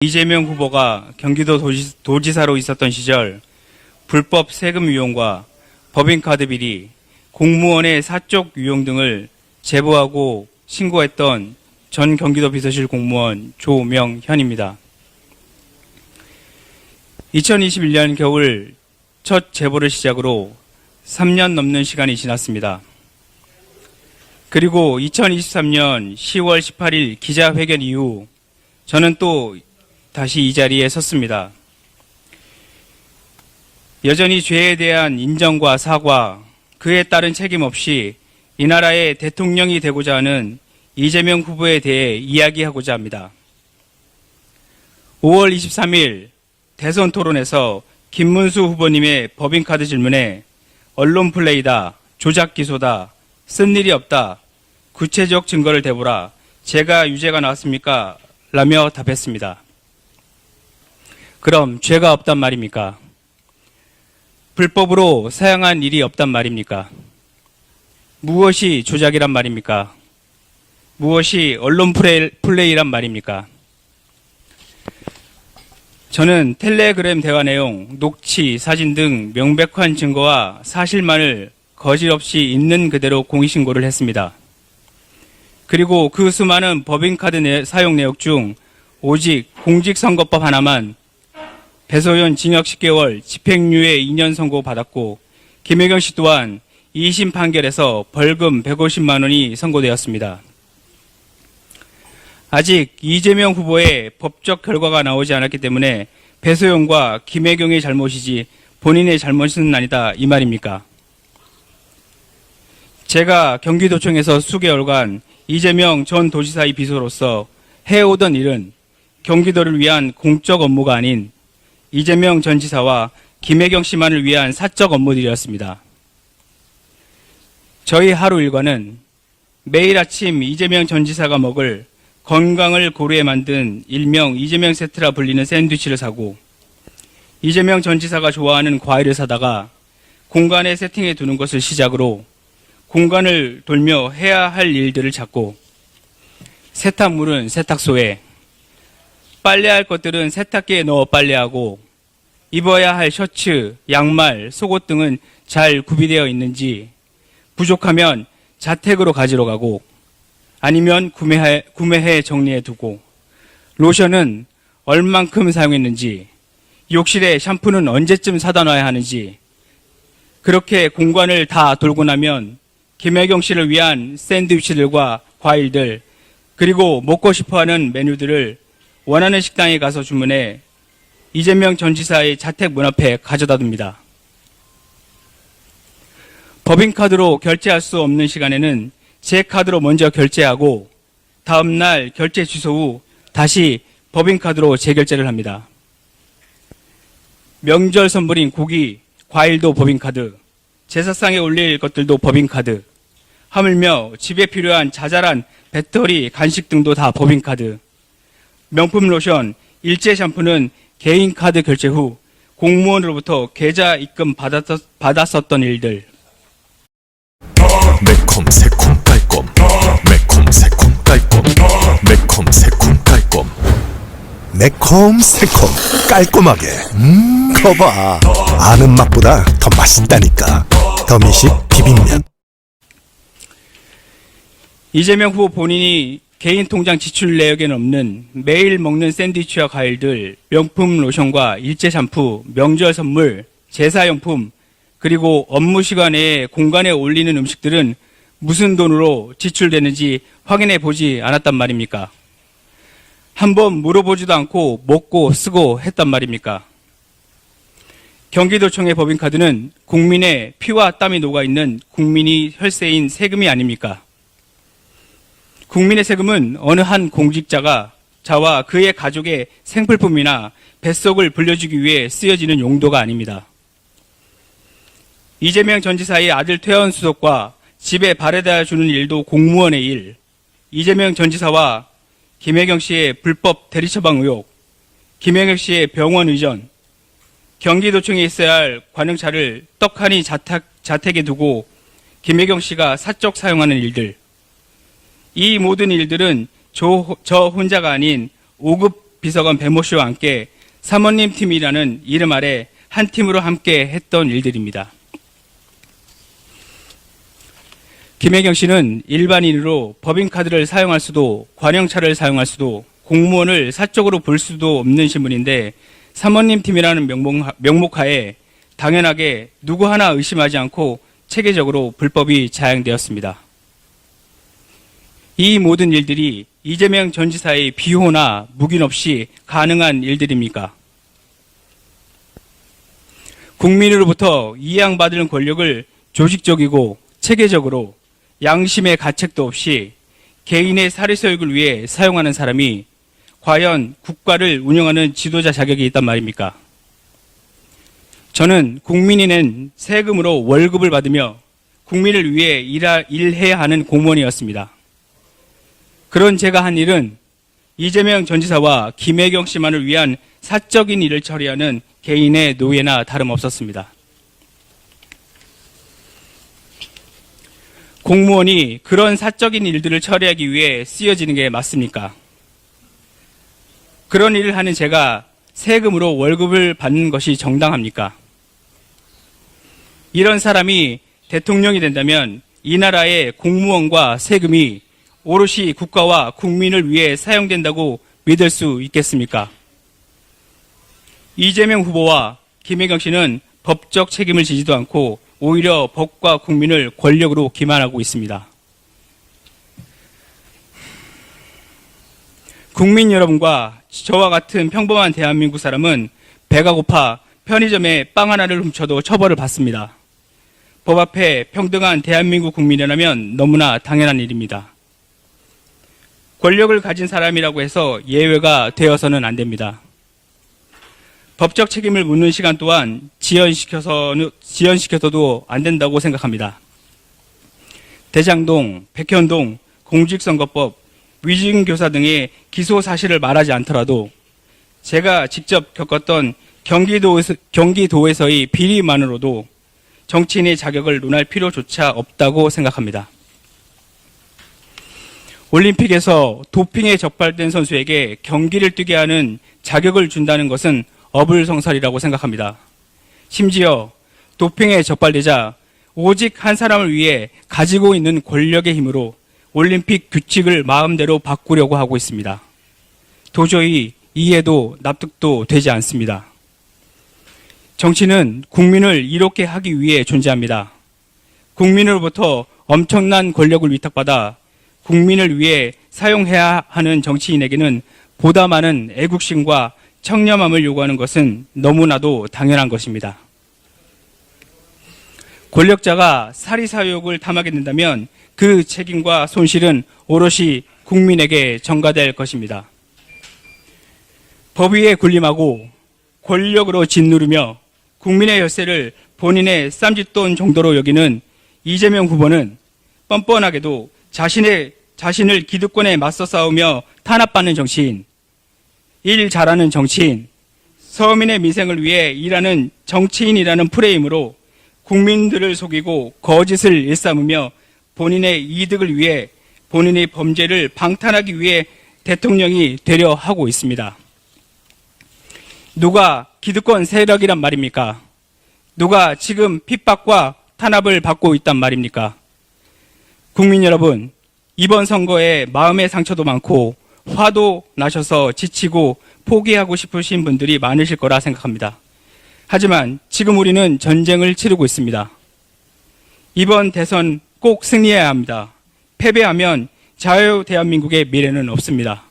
이재명 후보가 경기도 도지사로 있었던 시절 불법 세금 유용과 법인카드 비리, 공무원의 사적 유용 등을 제보하고 신고했던 전 경기도 비서실 공무원 조명현입니다. 2021년 겨울 첫 제보를 시작으로 3년 넘는 시간이 지났습니다. 그리고 2023년 10월 18일 기자회견 이후 저는 또 다시 이 자리에 섰습니다. 여전히 죄에 대한 인정과 사과, 그에 따른 책임 없이 이 나라의 대통령이 되고자 하는 이재명 후보에 대해 이야기하고자 합니다. 5월 23일 대선 토론에서 김문수 후보님의 법인카드 질문에 언론 플레이다, 조작 기소다, 쓴 일이 없다, 구체적 증거를 대보라, 제가 유죄가 나왔습니까? 라며 답했습니다. 그럼 죄가 없단 말입니까? 불법으로 사용한 일이 없단 말입니까? 무엇이 조작이란 말입니까? 무엇이 언론 플레이란 말입니까? 저는 텔레그램 대화 내용, 녹취, 사진 등 명백한 증거와 사실만을 거짓없이 있는 그대로 공익신고를 했습니다. 그리고 그 수많은 법인카드 사용 내역 중 오직 공직선거법 하나만 배소연 징역 10개월, 집행유예 2년 선고받았고 김혜경 씨 또한 2심 판결에서 벌금 150만 원이 선고되었습니다. 아직 이재명 후보의 법적 결과가 나오지 않았기 때문에 배소연과 김혜경의 잘못이지 본인의 잘못은 아니다 이 말입니까? 제가 경기도청에서 수개월간 이재명 전 도지사의 비서로서 해오던 일은 경기도를 위한 공적 업무가 아닌 이재명 전 지사와 김혜경 씨만을 위한 사적 업무들이었습니다. 저희 하루 일과는 매일 아침 이재명 전 지사가 먹을 건강을 고려해 만든 일명 이재명 세트라 불리는 샌드위치를 사고 이재명 전 지사가 좋아하는 과일을 사다가 공간에 세팅해 두는 것을 시작으로 공간을 돌며 해야 할 일들을 찾고 세탁물은 세탁소에, 빨래할 것들은 세탁기에 넣어 빨래하고 입어야 할 셔츠, 양말, 속옷 등은 잘 구비되어 있는지 부족하면 자택으로 가지러 가고 아니면 구매해 정리해 두고 로션은 얼만큼 사용했는지 욕실에 샴푸는 언제쯤 사다 놔야 하는지 그렇게 공간을 다 돌고 나면 김혜경 씨를 위한 샌드위치들과 과일들 그리고 먹고 싶어하는 메뉴들을 원하는 식당에 가서 주문해 이재명 전 지사의 자택 문 앞에 가져다 둡니다. 법인카드로 결제할 수 없는 시간에는 제 카드로 먼저 결제하고 다음날 결제 취소 후 다시 법인카드로 재결제를 합니다. 명절 선물인 고기, 과일도 법인카드, 제사상에 올릴 것들도 법인카드, 하물며 집에 필요한 자잘한 배터리, 간식 등도 다 법인카드, 명품 로션, 일제 샴푸는 개인카드 결제 후 공무원으로부터 계좌 입금 받았었던 일들. 매콤 새콤 깔끔 매콤 새콤 깔끔 매콤 새콤 깔끔 매콤 새콤 깔끔하게 거봐 아는 맛보다 더 맛있다니까 더미식 비빔면. 이재명 후보 본인이 개인 통장 지출 내역에는 없는 매일 먹는 샌드위치와 과일들, 명품 로션과 일제 샴푸, 명절 선물, 제사용품, 그리고 업무 시간에 공간에 올리는 음식들은 무슨 돈으로 지출되는지 확인해 보지 않았단 말입니까? 한번 물어보지도 않고 먹고 쓰고 했단 말입니까? 경기도청의 법인카드는 국민의 피와 땀이 녹아있는 국민이 혈세인 세금이 아닙니까? 국민의 세금은 어느 한 공직자가 자와 그의 가족의 생필품이나 뱃속을 불려주기 위해 쓰여지는 용도가 아닙니다. 이재명 전 지사의 아들 퇴원 수속과 집에 바래다 주는 일도 공무원의 일, 이재명 전 지사와 김혜경 씨의 불법 대리처방 의혹, 김혜경 씨의 병원 의전, 경기도청에 있어야 할 관용차를 떡하니 자택에 두고 김혜경 씨가 사적 사용하는 일들, 이 모든 일들은 저 혼자가 아닌 5급 비서관 배모 씨와 함께 사모님 팀이라는 이름 아래 한 팀으로 함께 했던 일들입니다. 김혜경 씨는 일반인으로 법인카드를 사용할 수도 관영차를 사용할 수도 공무원을 사적으로 볼 수도 없는 신분인데 사모님 팀이라는 명목하에 당연하게 누구 하나 의심하지 않고 체계적으로 불법이 자행되었습니다. 이 모든 일들이 이재명 전 지사의 비호나 묵인 없이 가능한 일들입니까? 국민으로부터 이양받은 권력을 조직적이고 체계적으로 양심의 가책도 없이 개인의 사리서욕을 위해 사용하는 사람이 과연 국가를 운영하는 지도자 자격이 있단 말입니까? 저는 국민이 낸 세금으로 월급을 받으며 국민을 위해 일해야 하는 공무원이었습니다. 그런 제가 한 일은 이재명 전 지사와 김혜경 씨만을 위한 사적인 일을 처리하는 개인의 노예나 다름없었습니다. 공무원이 그런 사적인 일들을 처리하기 위해 쓰여지는 게 맞습니까? 그런 일을 하는 제가 세금으로 월급을 받는 것이 정당합니까? 이런 사람이 대통령이 된다면 이 나라의 공무원과 세금이 오롯이 국가와 국민을 위해 사용된다고 믿을 수 있겠습니까? 이재명 후보와 김혜경 씨는 법적 책임을 지지도 않고 오히려 법과 국민을 권력으로 기만하고 있습니다. 국민 여러분과 저와 같은 평범한 대한민국 사람은 배가 고파 편의점에 빵 하나를 훔쳐도 처벌을 받습니다. 법 앞에 평등한 대한민국 국민이라면 너무나 당연한 일입니다. 권력을 가진 사람이라고 해서 예외가 되어서는 안 됩니다. 법적 책임을 묻는 시간 또한 지연시켜서도 안 된다고 생각합니다. 대장동, 백현동, 공직선거법, 위증교사 등의 기소 사실을 말하지 않더라도 제가 직접 겪었던 경기도에서의 비리만으로도 정치인의 자격을 논할 필요조차 없다고 생각합니다. 올림픽에서 도핑에 적발된 선수에게 경기를 뛰게 하는 자격을 준다는 것은 어불성설이라고 생각합니다. 심지어 도핑에 적발되자 오직 한 사람을 위해 가지고 있는 권력의 힘으로 올림픽 규칙을 마음대로 바꾸려고 하고 있습니다. 도저히 이해도 납득도 되지 않습니다. 정치는 국민을 이롭게 하기 위해 존재합니다. 국민으로부터 엄청난 권력을 위탁받아 국민을 위해 사용해야 하는 정치인에게는 보다 많은 애국심과 청렴함을 요구하는 것은 너무나도 당연한 것입니다. 권력자가 사리사욕을 탐하게 된다면 그 책임과 손실은 오롯이 국민에게 전가될 것입니다. 법 위에 군림하고 권력으로 짓누르며 국민의 혈세를 본인의 쌈짓돈 정도로 여기는 이재명 후보는 뻔뻔하게도 자신을 기득권에 맞서 싸우며 탄압받는 정치인, 일 잘하는 정치인, 서민의 민생을 위해 일하는 정치인이라는 프레임으로 국민들을 속이고 거짓을 일삼으며 본인의 이득을 위해 본인의 범죄를 방탄하기 위해 대통령이 되려 하고 있습니다. 누가 기득권 세력이란 말입니까? 누가 지금 핍박과 탄압을 받고 있단 말입니까? 국민 여러분, 이번 선거에 마음의 상처도 많고 화도 나셔서 지치고 포기하고 싶으신 분들이 많으실 거라 생각합니다. 하지만 지금 우리는 전쟁을 치르고 있습니다. 이번 대선 꼭 승리해야 합니다. 패배하면 자유 대한민국의 미래는 없습니다.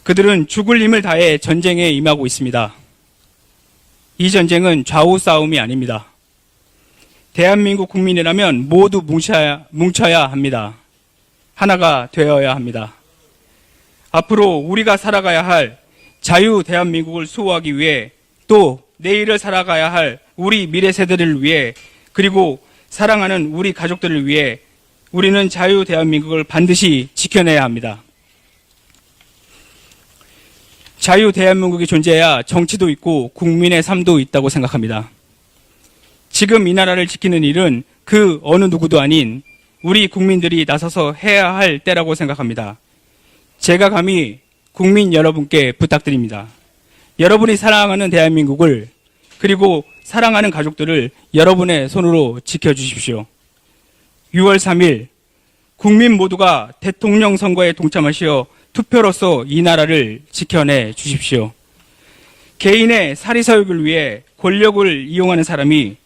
그들은 죽을 힘을 다해 전쟁에 임하고 있습니다. 이 전쟁은 좌우 싸움이 아닙니다. 대한민국 국민이라면 모두 뭉쳐야 합니다. 하나가 되어야 합니다. 앞으로 우리가 살아가야 할 자유 대한민국을 수호하기 위해 또 내일을 살아가야 할 우리 미래 세대를 위해 그리고 사랑하는 우리 가족들을 위해 우리는 자유 대한민국을 반드시 지켜내야 합니다. 자유 대한민국이 존재해야 정치도 있고 국민의 삶도 있다고 생각합니다. 지금 이 나라를 지키는 일은 그 어느 누구도 아닌 우리 국민들이 나서서 해야 할 때라고 생각합니다. 제가 감히 국민 여러분께 부탁드립니다. 여러분이 사랑하는 대한민국을 그리고 사랑하는 가족들을 여러분의 손으로 지켜주십시오. 6월 3일 국민 모두가 대통령 선거에 동참하시어 투표로서 이 나라를 지켜내 주십시오. 개인의 사리사욕을 위해 권력을 이용하는 사람이,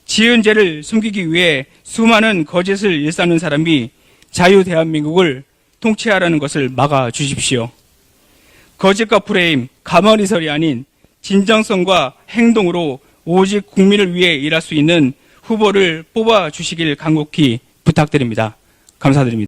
지은 죄를 숨기기 위해 수많은 거짓을 일삼는 사람이 자유 대한민국을 통치하라는 것을 막아 주십시오. 거짓과 프레임, 가만히설이 아닌 진정성과 행동으로 오직 국민을 위해 일할 수 있는 후보를 뽑아 주시길 간곡히 부탁드립니다. 감사드립니다.